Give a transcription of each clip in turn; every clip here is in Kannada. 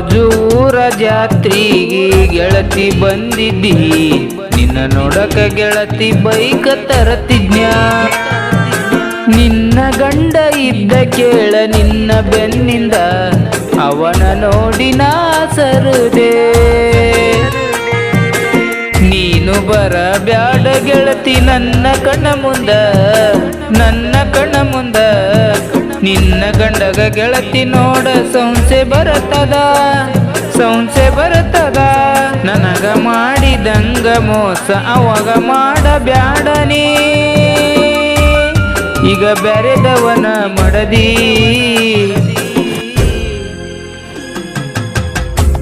ಬಾಜೂರ ಜಾತ್ರೆಗೆ ಗೆಳತಿ ಬಂದಿದ್ದಿ, ನಿನ್ನ ನೋಡಕ ಗೆಳತಿ ಬೈಕ ತರತಿದ್ನ್ಯ. ನಿನ್ನ ಗಂಡ ಇದ್ದ ಕೇಳ ನಿನ್ನ ಬೆನ್ನಿಂದ, ಅವನ ನೋಡಿ ನಾ ಸರುದೆ. ನೀನು ಬರಬ್ಯಾಡ ಗೆಳತಿ ನನ್ನ ಕಣ್ಣ ಮುಂದ, ನನ್ನ ಕಣ್ಣ ಮುಂದ. ನಿನ್ನ ಗಂಡಗ ಗೆಳತಿ ನೋಡ ಸಂಸೆ ಬರತದ, ಸಂಸೆ ಬರತದ. ನನಗ ಮಾಡಿದಂಗ ಮೋಸ ಅವಾಗ ಮಾಡಬ್ಯಾಡ ನೀ, ಈಗ ಬೆರೆದವನ ಮಡದಿ.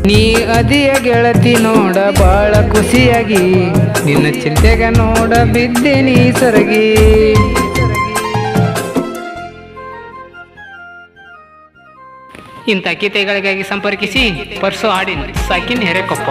ನೀ ಅದಿಯ ಗೆಳತಿ ನೋಡ ಬಾಳ ಖುಷಿಯಾಗಿ, ನಿನ್ನ ಚಿಂತೆಗ ನೋಡ ಬಿದ್ದೆ ನೀ ಸರಗಿ. ಇಂಥ ಗೀತೆಗಳಿಗಾಗಿ ಸಂಪರ್ಕಿಸಿ ಪರ್ಸು ಹಾಡಿನ ಸಾಕಿನ ಹೆರೆಕೊಪ್ಪ.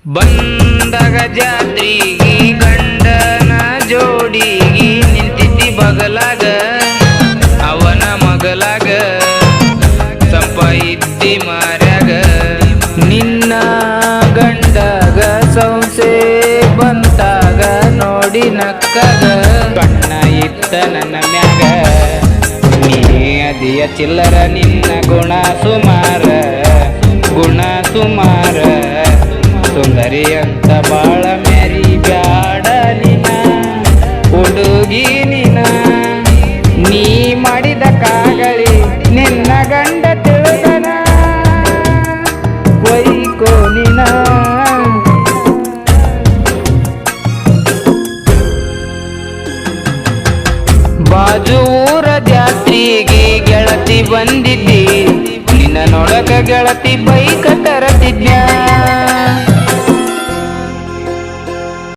ಬಂದಾಗ ಜಾತ್ರೆಗೆ ಗಂಡನ ಜೋಡಿಗೆ ನಿಂತಿದ್ದಿ ಬಗಲಾಗ, ಅವನ ಮಗಲಾಗ ಸಂಪ ಇದ್ದಿ ಮಾರ್ಯಾಗ. ನಿನ್ನ ಗಂಡಗ ಸಂಸೆ ಬಂತಾಗ ನೋಡಿ ನಕ್ಕಾಗ, ಕಣ್ಣ ಇತ್ತ ನನ್ನ ಮ್ಯಾಗ. ನೀ ಅದಿಯ ಚಿಲ್ಲರ ನಿನ್ನ ಗುಣ ಸುಮಾರ, ಗುಣ ಸುಮಾರ. ಸುಂದರಿ ಅಂತ ಬಾಳ ಮೆರಿ ಬ್ಯಾಡ ನಿನ ಹುಡುಗಿ ನಿನ. ನೀ ಮಾಡಿದ ಕಾಗಳಿ ನಿನ್ನ ಗಂಡ ತಿಳ್ದನ, ವೈಕೋ ನಿನ. ಬಾಜು ಊರ ಜಾತ್ರೆಗೆ ಗೆಳತಿ ಬಂದಿದ್ದಿ, ನಿನ್ನ ನೋಡಕ ಗೆಳತಿ ಬೈಕ ತರತಿದ್ನ್ಯ.